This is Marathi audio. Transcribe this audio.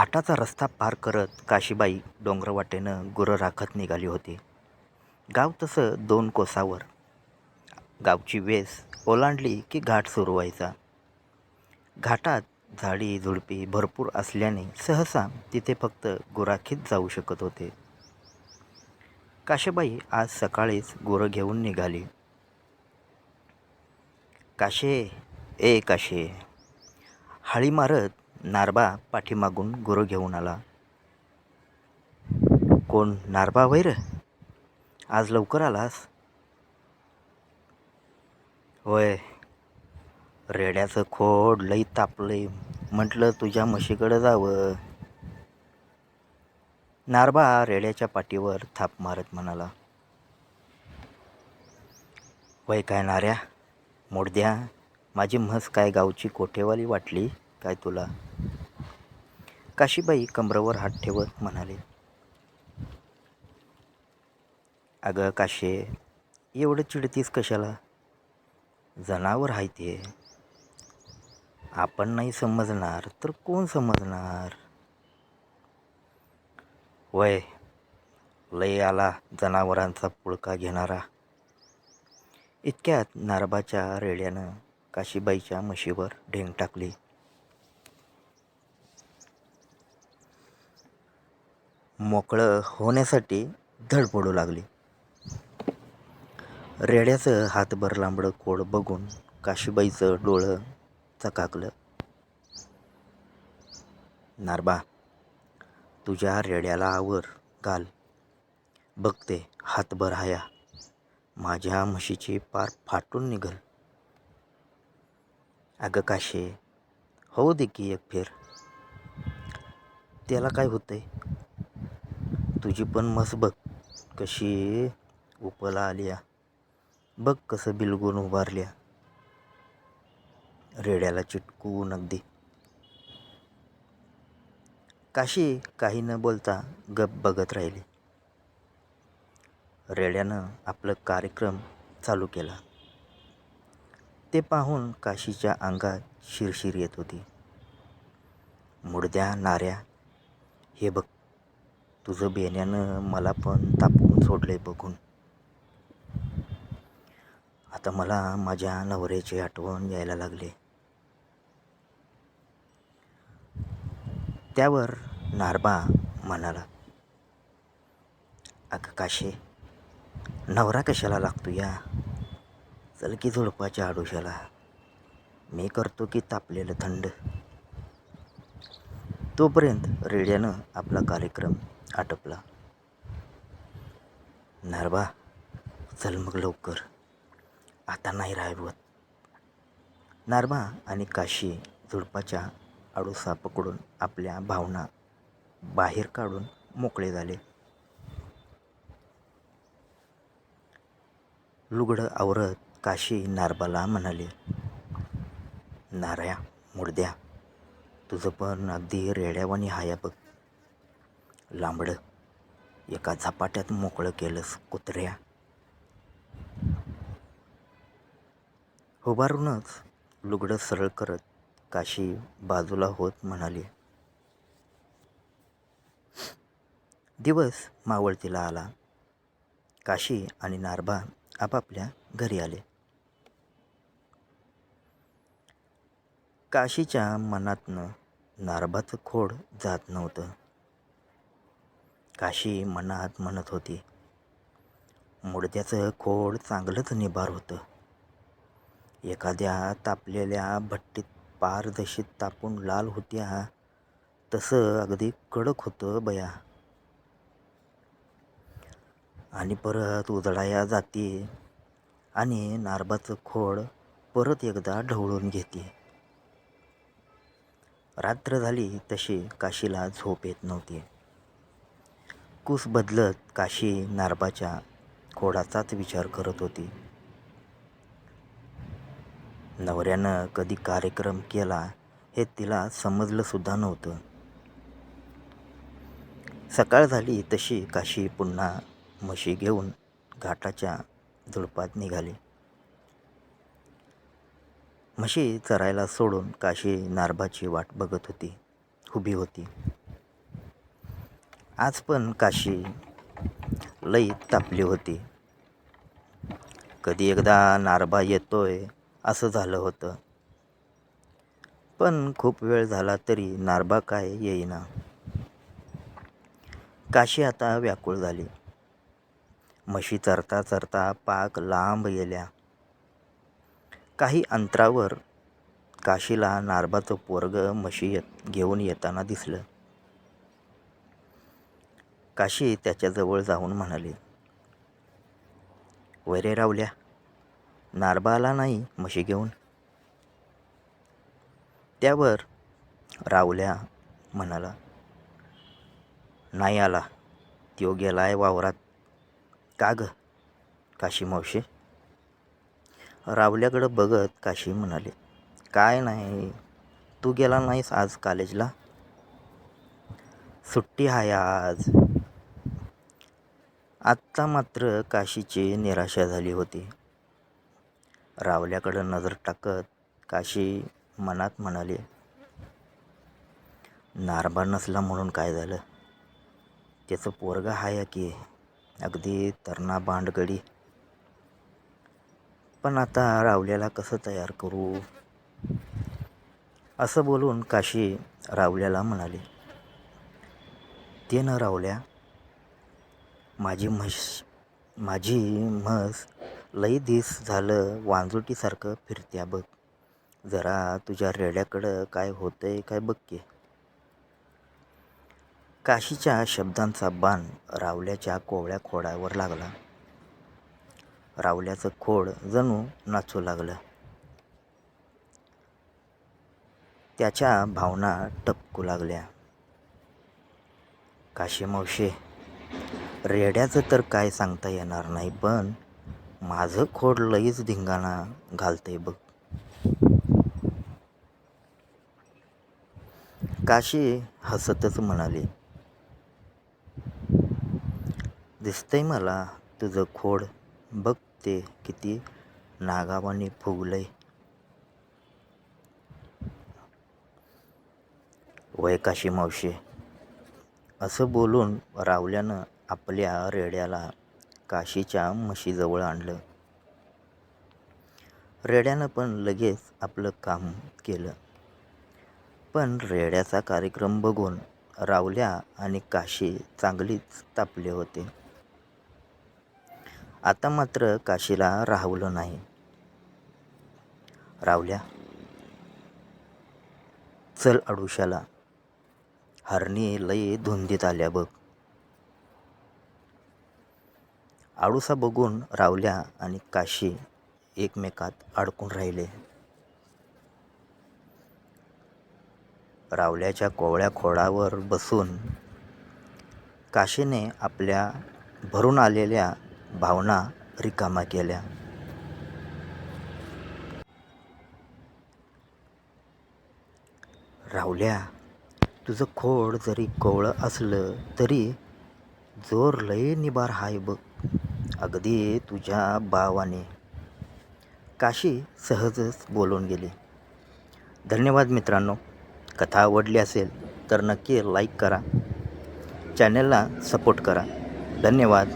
घाटाचा रस्ता पार करत काशीबाई डोंगरवाटेनं गुरं राखत निघाली होती. गाव तसं 2 कोसावर. गावची वेस ओलांडली की घाट सुरू व्हायचा. घाटात झाडी झुडपी भरपूर असल्याने सहसा तिथे फक्त गुराखीच जाऊ शकत होते. काशीबाई आज सकाळीच गुरं घेऊन निघाली. काशे, ए काशे, हाळी मारत नारबा पाठीमागून गुरं घेऊन आला. कोण नारबा वैर? आज लवकर आलास? होय, रेड्याचं खोड लई तापलंय, म्हटलं तुझ्या म्हशीकडं जावं. नारबा रेड्याच्या पाठीवर थाप मारत म्हणाला. होय काय नाऱ्या, मोडद्या, माझी म्हस काय गावची कोठेवाली वाटली काय तुला? काशीबाई कमरेवर हात ठेवत म्हणाले. अगं काशे, एवढं चिडतीस कशाला? जनावर आहे ते. आपण नाही समजणार तर कोण समजणार? वय, लय आला जनावरांचा पुळका घेणारा. इतक्यात नारबाच्या रेड्यानं काशीबाईच्या म्हशीवर ढेंग टाकली. मोकळं होण्यासाठी धड पडू लागली. रेड्याचं हातभर लांबडं खोड बघून काशीबाईचं डोळं चकाकलं. नारबा, तुझ्या रेड्याला आवर घाल. बघते हातभर हाया, माझ्या म्हशीची पार फाटून निघल. अगं काशे, होऊ दे की एक फेर. त्याला काय होतंय? तुझी पण म्हस बघ कशी उपला आल्या. बघ कसं बिलगून उभारल्या. रेड्याला चिटकून अगदी. काशी काही न बोलता गप बघत राहिली. रेड्यानं आपलं कार्यक्रम चालू केला. ते पाहून काशीच्या अंगात शिरशीर येत होती. मुडद्या नाऱ्या, हे बघ, तुझं बेण्यानं मला पण तापवून सोडलंय बघून. आता मला माझ्या नवऱ्याची आठवण यायला लागली. त्यावर नारबा म्हणाला. अगं काशे, नवरा कशाला लागतो या? चल की झुडपाच्या आडोशाला, मी करतो की तापलेलं थंड. तोपर्यंत रेड्यानं आपला कार्यक्रम आटपला. नारबा, चल मग लवकर, आता नाही राहवत. नारबा आणि काशी झुडपाच्या आडोसा पकडून आपल्या भावना बाहेर काढून मोकळे झाले. लुगडं आवरत काशी नारबाला म्हणाले. नाऱ्या, मुडद्या, तुझं पण अगदी रेड्यावानी हाया बघ. लांबडं एका झपाट्यात मोकळं केलंस कुत्र्या. उभारूनच लुगडं सरळ करत काशी बाजूला होत म्हणाली. दिवस मावळतीला आला. काशी आणि नारबा आपापल्या घरी आले. काशीच्या मनातनं नारबाचं खोड जात नव्हतं. काशी मनात म्हणत होती, मुडद्याचं खोड चांगलंच निभार होतं. एखाद्या तापलेल्या भट्टीत पार जशी तापून लाल होत्या तसं अगदी कडक होतं बया. आणि परत उजळाया जाते आणि नारबाचं खोड परत एकदा ढवळून घेते. रात्र झाली तशी काशीला झोप येत नव्हती. कूस बदलत काशी नारबाच्या खोडाचाच विचार करत होती. नवऱ्यानं कधी कार्यक्रम केला हे तिला समजलं सुद्धा नव्हतं. सकाळ झाली तशी काशी पुन्हा म्हशी घेऊन घाटाच्या झुडपात निघाली. म्हशी चरायला सोडून काशी नारबाची वाट बघत उभी होती. आज पण काशी लई तापली होती. कधी एकदा नारबा येतोय असं झालं होतं. पण खूप वेळ झाला तरी नारबा काय येईना. काशी आता व्याकुळ झाली. म्हशी चरता चरता पाक लांब गेल्या. काही अंतरावर काशीला नारबाचं पोरगं म्हशी घेऊन येताना दिसलं. काशी त्याच्याजवळ जाऊन म्हणाले, "वय रे रावल्या, नारबा आला नाही म्हशी घेऊन?" त्यावर रावल्या म्हणाला, "नाही आला, त्यो गेलाय वावरात." "का ग काशी मावशी?" रावल्याकडं बघत काशी म्हणाले, "काय नाही, तू गेला नाहीस आज कॉलेजला?" "सुट्टी आहे आज." आत्ता मात्र काशीची निराशा झाली होती. रावल्याकडं नजर टाकत काशी मनात म्हणाले, नारबा नसला म्हणून काय झालं? त्याचं पोरगं हाय की, अगदी तरणा बांडगडी. पण आता रावल्याला कसं तयार करू? असं बोलून काशी रावल्याला म्हणाले, "ते न रावल्या, माझी म्हस लई दिस झालं वांजुटीसारखं फिरत्या बघ. जरा तुझ्या रेड्याकडं काय होतंय काय बघ की." काशीच्या शब्दांचा बाण रावल्याच्या कोवळ्या खोडावर लागला. रावल्याचं खोड जणू नाचू लागलं. त्याच्या भावना टपकू लागल्या. "काशी मावशी, रेड्याचं तर काय सांगता येणार नाही, पण माझं खोड लईच धिंगाणा घालतंय बघ." काशी हसतच म्हणाली, "दिसतंय मला तुझं खोड. बघ ते किती नागावानी फुगलंय." "वय काशी मावशी." असं बोलून रावल्यानं आपल्या रेड्याला काशीच्या म्हशीजवळ आणलं. रेड्यानं पण लगेच आपलं काम केलं. पण रेड्याचा कार्यक्रम बघून रावल्या आणि काशी चांगलीच तापले होते. आता मात्र काशीला राहवलं नाही. "रावल्या, चल आडुशाला, हरणी लई धुंदीत आल्या बघ." आडुसा बघून रावल्या आणि काशी एकमेकात अडकून राहिले. रावल्याच्या कोवळ्या खोडावर बसून काशीने आपल्या भरून आलेल्या भावना रिकाम्या केल्या. "रावल्या, तुझं खोड जरी कोवळं असलं तरी जोर लय निबार हाय बघ, अगदी तुझ्या बावाने." काशी सहजच बोलून गेली. धन्यवाद मित्रांनो. कथा आवडली असेल तर नक्की लाईक करा. चॅनलला सपोर्ट करा. धन्यवाद.